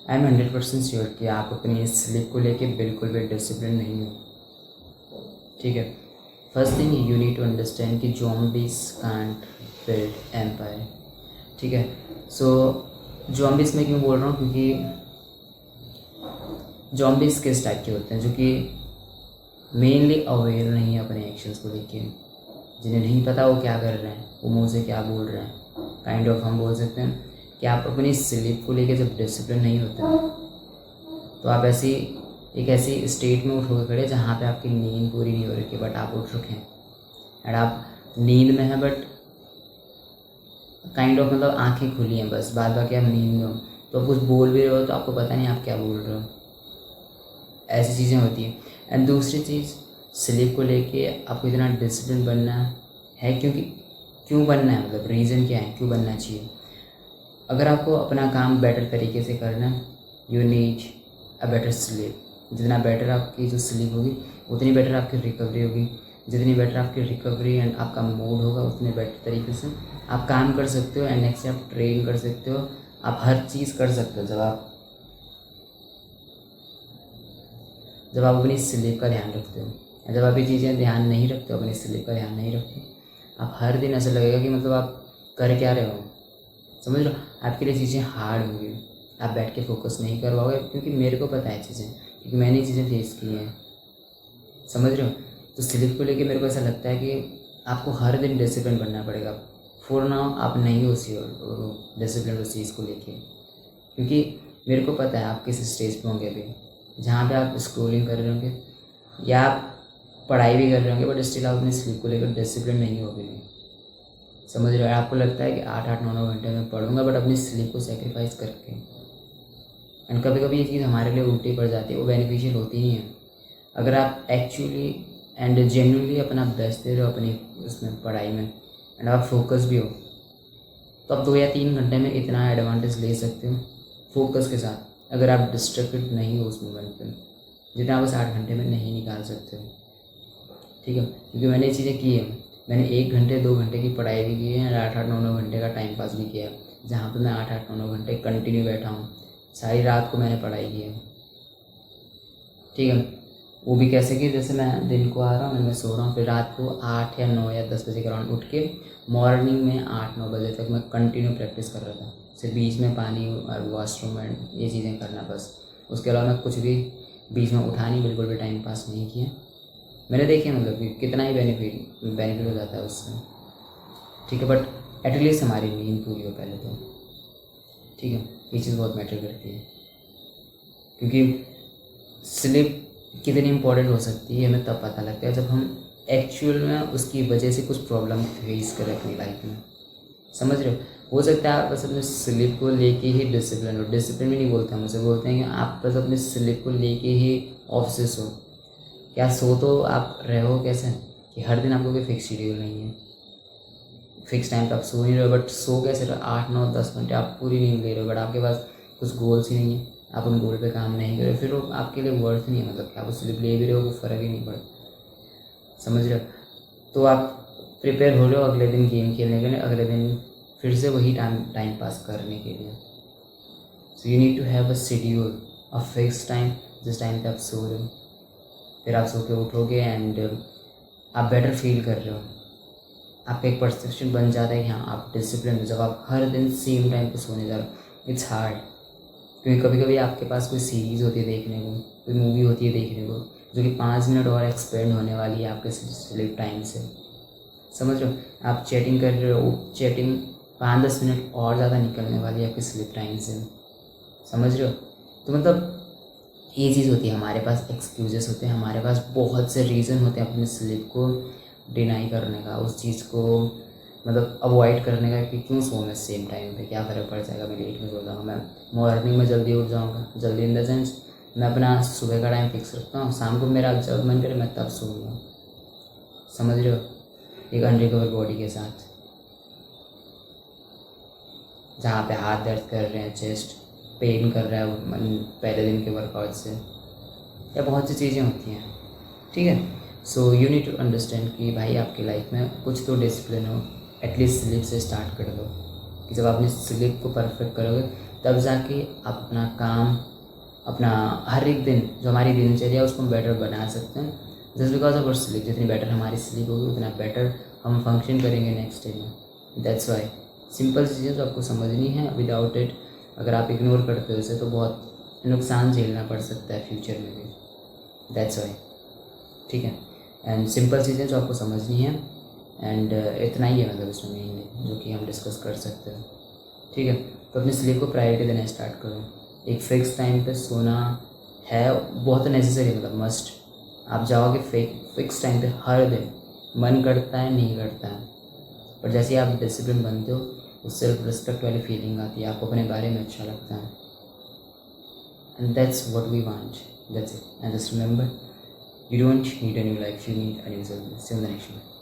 I am 100% sure कि आप अपनी स्लीप को लेके बिल्कुल भी डिसिप्लिन नहीं हो, ठीक है। First thing you need to understand कि ज़ॉम्बीज़ कांट बिल्ड एम्पायर, ठीक है। सो ज़ॉम्बीज़ मैं क्यों बोल रहा हूँ, क्योंकि ज़ॉम्बीज़ किस टाइप के होते हैं, जो कि मेनली अवेयर नहीं है अपने एक्शंस को लेके, जिन्हें नहीं पता वो क्या कर रहे हैं, वो मुंह से क्या बोल रहे हैं। काइंड ऑफ हम बोल सकते हैं कि आप अपनी स्लीप को लेके जब डिसिप्लिन नहीं होते तो आप एक ऐसी स्टेट में उठोगे खड़े जहाँ पे आपकी नींद पूरी नहीं हो रही, बट आप उठ रखे हैं एंड आप नींद में हैं, बट काइंड ऑफ मतलब आंखें खुली हैं बस, बाद बाकी आप नींद में हो, तो आप कुछ बोल भी रहे हो तो आपको पता नहीं आप क्या बोल रहे हो। ऐसी चीज़ें होती हैं। एंड दूसरी चीज़, स्लीप को लेके आपको इतना डिसिप्लिन बनना है, क्योंकि क्यों बनना है, मतलब रीज़न क्या है क्यों बनना चाहिए। अगर आपको अपना काम बेटर तरीके से करना है, you need a better sleep. जितना बेटर आपकी जो स्लीप होगी उतनी बेटर आपकी रिकवरी होगी, जितनी बेटर आपकी रिकवरी एंड आपका मूड होगा उतने बेटर तरीके से आप काम कर सकते हो एंड नेक्स्ट आप ट्रेन कर सकते हो, आप हर चीज़ कर सकते हो जब आप अपनी स्लीप का ध्यान रखते हो। जब आप ये चीज़ें ध्यान नहीं रखते हो, अपनी स्लीप का ध्यान नहीं रखते, आप हर दिन ऐसा लगेगा कि मतलब आप कर क्या रहे हो, समझ लो आपके लिए चीज़ें हार्ड होंगी, आप बैठ के फोकस नहीं कर पाओगे, क्योंकि मेरे को पता है चीज़ें, क्योंकि मैंने ये चीज़ें फेस की हैं, समझ रहे हो। तो स्लीप को लेके मेरे को ऐसा लगता है कि आपको हर दिन डिसिप्लिन बनना पड़ेगा। फॉर नाउ आप नहीं हो डिसिप्लिन उस चीज़ को लेके, क्योंकि मेरे को पता है आप किस स्टेज पे होंगे अभी, जहाँ पे आप स्क्रोलिंग कर रहे होंगे या आप पढ़ाई भी कर रहे होंगे, बट स्टिल आप अपनी स्लीप को लेकर डिसिप्लिन नहीं हो गए, समझ रहे हो। आपको लगता है कि 8-8 9-9 घंटे में पढ़ूंगा, बट अपनी स्लीप को सेक्रीफाइस करके। एंड कभी कभी ये चीज़ हमारे लिए उल्टी पड़ जाती है, वो बेनिफिशियल होती ही है। अगर आप एक्चुअली एंड जेन्युइनली अपना बेस्ट दे रहे हो अपनी उसमें पढ़ाई में एंड आप फोकस भी हो, तो आप 2 या 3 घंटे में इतना एडवांटेज ले सकते हो फोकस के साथ, अगर आप डिस्ट्रैक्टेड नहीं हो उस मोमेंट पे, जितना आप उस 8 घंटे में नहीं निकाल सकते हो, ठीक है। क्योंकि मैंने ये चीज़ें की है, मैंने 1 घंटे 2 घंटे की पढ़ाई भी की है और 8-8 9-9 घंटे का टाइम पास भी किया है, जहाँ पे मैं 8-8 9-9 घंटे कंटिन्यू बैठा हूँ, सारी रात को मैंने पढ़ाई की है, ठीक है। वो भी कैसे कि जैसे मैं दिन को आ रहा हूँ, मैं सो रहा हूँ, फिर रात को 8 या 9 या 10 बजे के अराउंड उठ के मॉर्निंग में 8-9 बजे तक मैं कंटिन्यू प्रैक्टिस कर रहा था, सिर्फ बीच में पानी और वॉशरूम एंड ये चीज़ें करना बस, उसके अलावा मैं कुछ भी बीच में उठा नहीं, बिल्कुल भी टाइम पास नहीं किया। मैंने देखे मतलब कि कितना ही बेनिफिट हो जाता है उससे, ठीक है। बट एटलीस्ट हमारी नींद पूरी हो पहले तो, ठीक है, ये चीज़ बहुत मैटर करती है, क्योंकि स्लीप कितनी इम्पोर्टेंट हो सकती है हमें तब पता लगता है जब हम एक्चुअल में उसकी वजह से कुछ प्रॉब्लम फेस करें अपनी लाइफ में, समझ रहे हो सकता है आप बस अपने स्लीप को लेके ही डिसिप्लिन हो, डिसिप्लिन भी नहीं बोलते हम उसे, बोलते हैं कि आप बस अपने स्लीप को लेके ही ऑब्सेस हो। क्या सो तो आप रहे हो कैसे कि हर दिन आपको कोई फिक्स शेड्यूल नहीं है, फिक्स टाइम पे आप सो नहीं रहे हो, बट सो कैसे रहे 8-9-10 घंटे आप पूरी नींद ले रहे हो, बट आपके पास कुछ गोल्स ही नहीं है, आप उन गोल पे काम नहीं कर रहे, फिर वो आपके लिए वर्थ नहीं है, मतलब कि आप स्लिप ले भी रहे हो कोई फ़र्क ही नहीं पड़ता, समझ रहे हो। तो आप प्रिपेयर हो रहे हो अगले दिन गेम खेलने के लिए, अगले दिन फिर से वही टाइम पास करने के लिए। So you need to have a schedule, a fix time, जिस टाइम पे आप सो रहे हो, फिर आप सो के उठोगे एंड आप बेटर फील कर रहे हो, आपका एक परसेप्शन बन जाता है कि हाँ आप डिसिप्लिन हो, जब आप हर दिन सेम टाइम पे सोने जा रहे हो। इट्स हार्ड, क्योंकि कभी कभी आपके पास कोई सीरीज़ होती है देखने को, कोई मूवी होती है देखने को, जो कि 5 मिनट और एक्सपेंड होने वाली है आपके स्लीप टाइम से, समझ रहे हो। आप चैटिंग कर रहे हो, चैटिंग 5-10 मिनट और ज़्यादा निकलने वाली है आपके स्लीप टाइम से, समझ रहे हो। तो मतलब ये चीज़ होती है, हमारे पास एक्सक्यूजेस होते हैं, हमारे पास बहुत से रीज़न होते हैं अपने स्लीप को डिनाई करने का, उस चीज़ को मतलब अवॉइड करने का कि क्यों सो मैं सेम टाइम पे, क्या फ़र्क पड़ जाएगा, मैं लेट में सो जाऊँगा, मैं मॉर्निंग में जल्दी उठ जाऊँगा, जल्दी इन द सेंस मैं अपना सुबह का टाइम फिक्स रखता हूँ, शाम को मेरा जब मन करे मैं तब सोऊंगा, समझ रहे हो, एक अनरिकवर बॉडी के साथ, जहाँ पे हाथ दर्द कर रहे हैं, चेस्ट पेन कर रहा है पहले दिन के वर्कआउट से, या बहुत सी चीज़ें होती हैं, ठीक है। So you need to understand कि भाई आपकी लाइफ में कुछ तो डिसिप्लिन हो, एटलीस्ट स्लीप से स्टार्ट कर दो, कि जब आप अपनी स्लीप को परफेक्ट करोगे तब जाके आप अपना काम, अपना हर एक दिन जो हमारी दिनचर्या उसको हम बेटर बना सकते हैं। Just because of our sleep, जितनी बेटर हमारी स्लीप होगी उतना बेटर हम फंक्शन करेंगे नेक्स्ट डे में। दैट्स वाई सिंपल चीज़ें जो आपको समझनी है, विदाउट इट अगर आप इग्नोर करते हो इसे तो बहुत नुकसान झेलना पड़ सकता है फ्यूचर में भी। दैट्स वाई, ठीक है। एंड सिंपल चीज़ें जो आपको समझनी है, एंड इतना ही है मतलब इसमें मेनली जो कि हम डिस्कस कर सकते हैं, ठीक है। तो अपनी स्लीप को प्रायोरिटी देना स्टार्ट करो। एक फ़िक्स टाइम पे सोना है बहुत नेसेसरी, मतलब मस्ट। आप जाओगे फिक्स टाइम पे हर दिन, मन करता है नहीं करता है, पर जैसे ही आप डिसिप्लिन बनते हो उससे सेल्फ रिस्पेक्ट वाली फीलिंग आती है, आपको अपने बारे में अच्छा लगता है। And that's what we want, that's it. And just remember, you don't need a new life, you need a new self. See you in the next one.